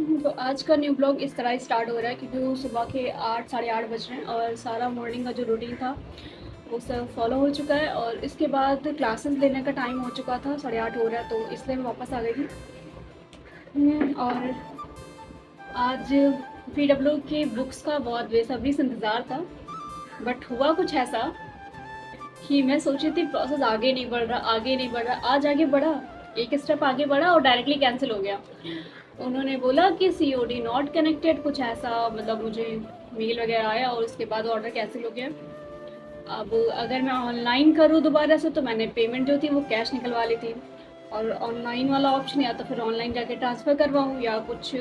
तो आज का न्यू ब्लॉग इस तरह स्टार्ट हो रहा है क्योंकि वो सुबह के 8 साढ़े 8 बज रहे हैं और सारा मॉर्निंग का जो रूटीन था वो सब फॉलो हो चुका है। और इसके बाद क्लासेस लेने का टाइम हो चुका था, साढ़े 8 हो रहा है, तो इसलिए मैं वापस आ गई थी। और आज पीडब्ल्यू की बुक्स का बहुत बेसब्री से इंतज़ार था, बट हुआ कुछ ऐसा कि मैं सोची थी प्रोसेस आगे नहीं बढ़ रहा, आगे नहीं बढ़ रहा, आज आगे बढ़ा, एक स्टेप आगे बढ़ा और डायरेक्टली कैंसिल हो गया। उन्होंने बोला कि COD नॉट कनेक्टेड, कुछ ऐसा, मतलब मुझे मेल वगैरह आया और उसके बाद ऑर्डर कैंसिल हो गया। अब अगर मैं ऑनलाइन करूँ दोबारा से तो मैंने पेमेंट जो थी वो कैश निकलवा ली थी, और ऑनलाइन वाला ऑप्शन या तो फिर ऑनलाइन जाके ट्रांसफ़र करवाऊँ या कुछ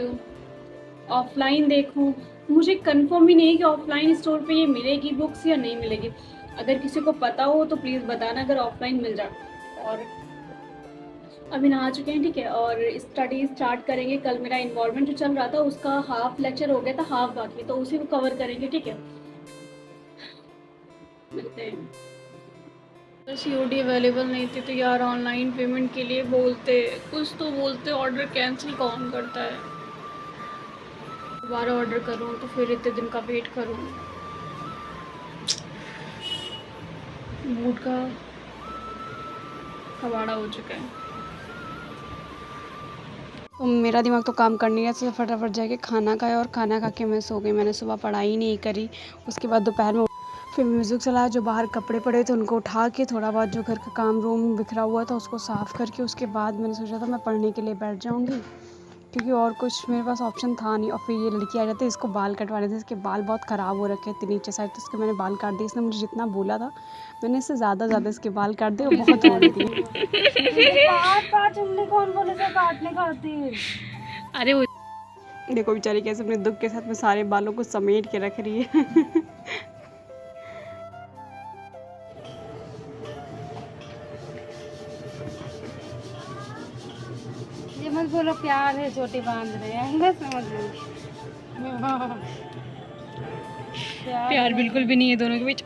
ऑफलाइन देखूँ। मुझे कंफर्म ही नहीं है कि ऑफलाइन स्टोर पे ये मिलेगी बुक्स या नहीं मिलेगी। अगर किसी को पता हो तो प्लीज़ बताना अगर ऑफलाइन मिल जाए। और अभी नहा चुके हैं, ठीक है, और स्टडी स्टार्ट करेंगे। कल मेरा इन्वॉल्वमेंट जो चल रहा था उसका हाफ लेक्चर हो गया था, हाफ बाकी, तो उसी को कवर करेंगे, ठीक है। मिलते हैं। COD अवेलेबल नहीं थी तो यार ऑनलाइन पेमेंट के लिए बोलते, कुछ तो बोलते, ऑर्डर कैंसिल कौन करता है। दोबारा ऑर्डर करूँ तो फिर इतने दिन का वेट करूँ, मूड का कबाड़ा हो चुका है। तो मेरा दिमाग तो काम कर नहीं रहा, तो फटाफट जाके खाना खाया और खाना खा के मैं सो गई। मैंने सुबह पढ़ाई नहीं करी। उसके बाद दोपहर में फिर म्यूज़िक चलाया, जो बाहर कपड़े पड़े थे उनको उठा के, थोड़ा बहुत जो घर का काम रूम बिखरा हुआ था उसको साफ़ करके, उसके बाद मैंने सोचा था मैं पढ़ने के लिए बैठ जाऊँगी, क्योंकि और कुछ मेरे पास ऑप्शन था नहीं। और फिर ये लड़की आ जाती है, इसको बाल कटवाने थे, इसके बाल बहुत ख़राब हो रखे थे नीचे साइड, तो इसके मैंने बाल काट दिए। इसने मुझे जितना बोला था मैंने इससे ज़्यादा इसके बाल काट दिए, वो बहुत हो रही थी। काट तुमने कौन बोले था काटने खातिर? अरे वो देखो बेचारी कैसे अपने दुख के साथ में सारे बालों को समेट के रख रही है। ये मत बोलो प्यार है, चोटी बांध रहे हैं, मैं समझ गई। प्यार बिल्कुल भी नहीं है दोनों के बीच।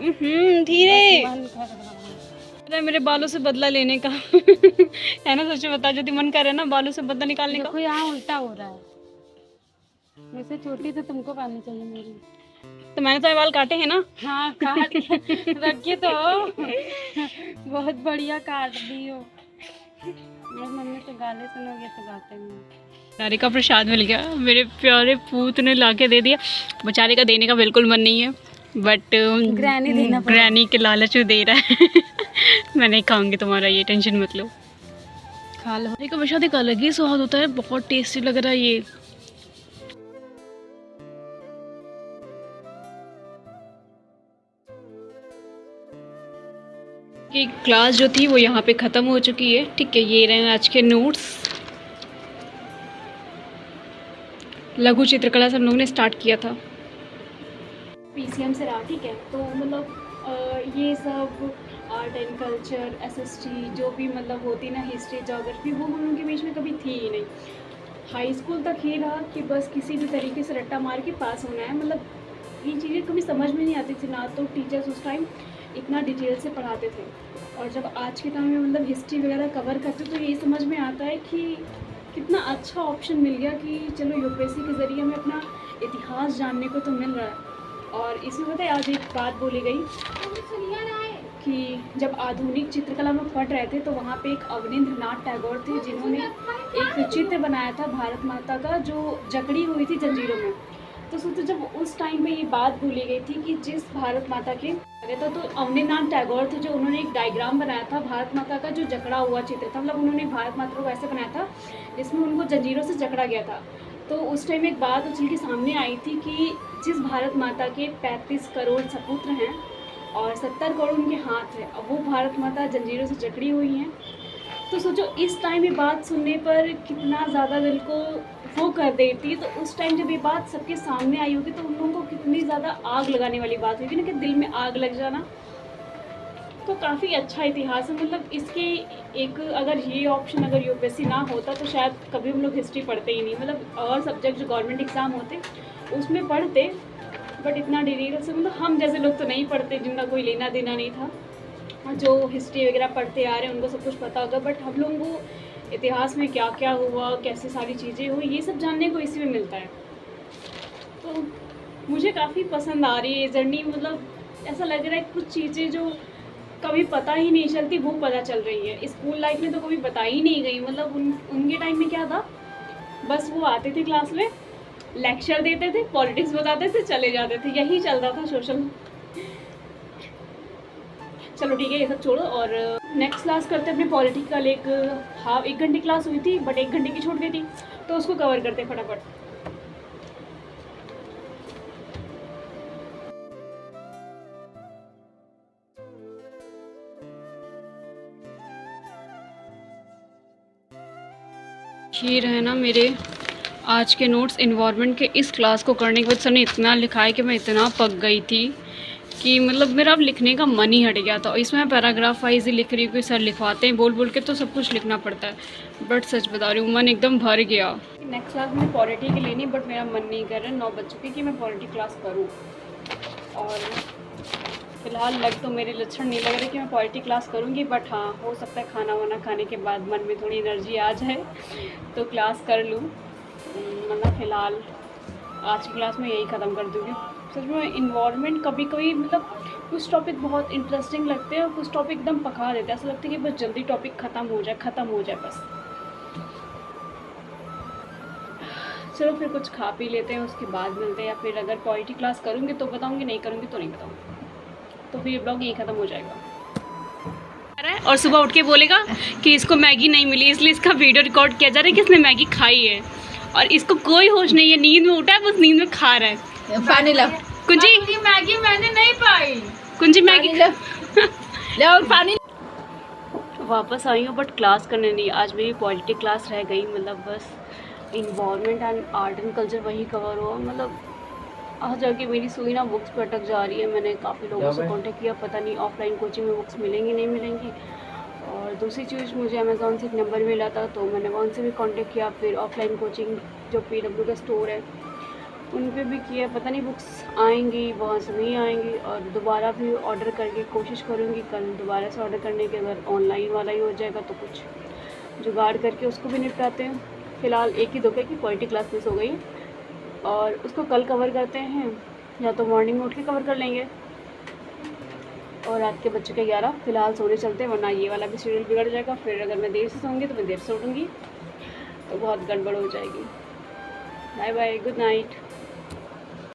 धीरे। मन कर रहा है। अरे मेरे बालों से बदला लेने का है ना, सच में बता, जो मन कर रहा है ना बालों से बदला निकालने का। देखो यहाँ उल्टा हो रहा है, वैसे चोटी तो तुमको बांधनी चाहिए मेरी। तो मैंने तो बाल काटे हैं ना। हाँ काट रखिए तो बहुत बढ़िया काट दी हो। मेरी मम्मी से गाली सुनोगे तो गाते हैं। बेचारे का प्रसाद मिल गया, मेरे प्यारे पूत ने ला के दे दिया। बेचारे का देने का बिल्कुल मन नहीं है, बट ग्रैनी देना पड़ेगा। ग्रैनी के लालच में दे रहा है। मैं नहीं खाऊंगी तुम्हारा, ये टेंशन मत लो, खा लो। का प्रसाद एक अलग ही स्वाद होता है, बहुत टेस्टी लग रहा है ये। कि क्लास जो थी वो यहाँ पे ख़त्म हो चुकी है, ठीक है। ये रहे आज के नोट्स। लघु चित्रकला से हम लोगों ने स्टार्ट किया था, PCM से रहा, ठीक है। तो मतलब ये सब आर्ट एंड कल्चर, SST जो भी मतलब होती ना, हिस्ट्री जोग्राफी, वो हम लोगों के बीच में कभी थी ही नहीं। हाई स्कूल तक ये रहा कि बस किसी भी तरीके से रट्टा मार के पास होना है। मतलब ये चीज़ें कभी समझ में नहीं आती थी ना, तो टीचर्स उस टाइम इतना डिटेल से पढ़ाते थे। और जब आज के टाइम में मतलब हिस्ट्री वगैरह कवर करते तो यही समझ में आता है कि कितना अच्छा ऑप्शन मिल गया कि चलो UPSC के ज़रिए हमें अपना इतिहास जानने को तो मिल रहा है। और इसमें पता है आज एक बात बोली गई कि जब आधुनिक चित्रकला में पढ़ रहे थे तो वहाँ पे एक अवनींद्र नाथ टैगोर थे, जिन्होंने एक चित्र बनाया था भारत माता का जो जकड़ी हुई थी जंजीरों में। तो सोचो जब उस टाइम में ये बात बोली गई थी कि जिस भारत माता के तो अवनींद्र नाथ टैगोर थे, जो उन्होंने एक डायग्राम बनाया था भारत माता का जो जकड़ा हुआ चित्र था। मतलब उन्होंने भारत माता को ऐसे बनाया था जिसमें उनको जंजीरों से जकड़ा गया था। तो उस टाइम एक बात उछल के सामने आई थी कि जिस भारत माता के 35 करोड़ सपुत्र हैं और 70 करोड़ उनके हाथ हैं, अब वो भारत माता जंजीरों से जकड़ी हुई हैं। तो सोचो इस टाइम ये बात सुनने पर कितना ज़्यादा दिल को वो कर देती है। तो उस टाइम जब ये बात सबके सामने आई होगी तो उन लोगों को कितनी ज़्यादा आग लगाने वाली बात होगी ना, कि दिल में आग लग जाना। तो काफ़ी अच्छा इतिहास है। मतलब इसके एक अगर ये ऑप्शन अगर UPSC ना होता तो शायद कभी हम लोग हिस्ट्री पढ़ते ही नहीं। मतलब और सब्जेक्ट जो गवर्नमेंट एग्ज़ाम होते उसमें पढ़ते, बट इतना डिटेल से मतलब हम जैसे लोग तो नहीं पढ़ते, जिनका कोई लेना देना नहीं था। जो हिस्ट्री वगैरह पढ़ते आ रहे हैं उनको सब कुछ पता होगा, बट हम लोगों को इतिहास में क्या क्या हुआ, कैसे सारी चीज़ें हुई, ये सब जानने को इसी में मिलता है। तो मुझे काफ़ी पसंद आ रही है ये जर्नी। मतलब ऐसा लग रहा है कुछ चीज़ें जो कभी पता ही नहीं चलती वो पता चल रही है। स्कूल लाइफ में तो कभी पता ही नहीं गई। मतलब उनके टाइम में क्या था, बस वो आते थे क्लास में, लेक्चर देते थे, पॉलिटिक्स बताते थे, चले जाते थे, यही चलता था सोशल। चलो ठीक है, ये सब छोड़ो और नेक्स्ट क्लास करते अपने पॉलिटिकल। एक घंटे क्लास हुई थी, बट 1 घंटे की छूट गई थी, तो उसको कवर करते फटाफट। ये रहे ना मेरे आज के नोट्स इन्वायरमेंट के। इस क्लास को करने के बाद सर ने इतना लिखा है कि मैं इतना पक गई थी कि मतलब मेरा अब लिखने का मन ही हट गया था। और इसमें मैं पैराग्राफ वाइज ही लिख रही हूँ कि सर लिखवाते हैं बोल बोल के, तो सब कुछ लिखना पड़ता है। बट सच बता रही हूँ, मन एकदम भर गया। नेक्स्ट क्लास में पॉलिटी की लेनी, बट मेरा मन नहीं कर रहा। 9 बज चुके कि मैं पॉलिटी क्लास करूँ। और फिलहाल लग तो मेरे लक्षण नहीं लग रहे कि मैं पॉलिटी क्लास करूँगी, बट हाँ, हो सकता है खाना वाना खाने के बाद मन में थोड़ी एनर्जी आ जाए तो क्लास कर लूँ। मतलब फ़िलहाल आज की क्लास में यही ख़त्म कर दूँगी। सच में इन्वायरमेंट कभी कभी मतलब कुछ टॉपिक बहुत इंटरेस्टिंग लगते हैं और कुछ टॉपिक एकदम पका देते हैं। ऐसा लगता है कि बस जल्दी टॉपिक ख़त्म हो जाए बस। चलो फिर कुछ खा पी लेते हैं, उसके बाद मिलते हैं। या फिर अगर पॉलिटी क्लास करूँगी तो बताऊँगी, नहीं करूँगी तो नहीं बताऊँगी। तो फिर ये ब्लॉग यहीं ख़त्म हो जाएगा। और सुबह उठ के बोलेगा कि इसको मैगी नहीं मिली, इसलिए इसका वीडियो रिकॉर्ड किया जा रहा है कि इसने मैगी खाई है। और इसको कोई होश नहीं है, नींद में उठा है, बस नींद में खा रहा है। पानी लो। कुंजी मैगी मैंने नहीं पाई। कुंजी मैगी लो और पानी। वापस आई हूँ, बट क्लास करने नहीं। आज मेरी पॉलिटी क्लास रह गई। मतलब बस environment and art and culture वही कवर हुआ। मतलब आज जाके मेरी सुई ना बुक्स पर अटक जा रही है। मैंने काफ़ी लोगों से कांटेक्ट किया, पता नहीं ऑफलाइन कोचिंग में बुक्स मिलेंगी नहीं मिलेंगी। और दूसरी चीज़, मुझे अमेज़ॉन से एक नंबर मिला था, तो मैंने वहाँ से भी कांटेक्ट किया। फिर ऑफलाइन कोचिंग जो PW का स्टोर है उन पे भी किया, पता नहीं बुक्स आएंगी, वहाँ से नहीं आएंगी। और दोबारा भी ऑर्डर करके कोशिश करूँगी कल दोबारा से ऑर्डर करने के। अगर ऑनलाइन वाला ही हो जाएगा तो कुछ जुगाड़ करके उसको भी निपटाते हैं। फ़िलहाल एक ही धोखे की पॉलिटी क्लास मिस हो गई और उसको कल कवर करते हैं, या तो मॉर्निंग में उठ के कवर कर लेंगे। और रात के बच्चे के 11। फ़िलहाल सोने चलते हैं, वरना ये वाला भी शेड्यूल बिगड़ जाएगा। फिर अगर मैं देर से सोऊंगी तो मैं देर से उठूँगी, तो बहुत गड़बड़ हो जाएगी। Bye bye, good night.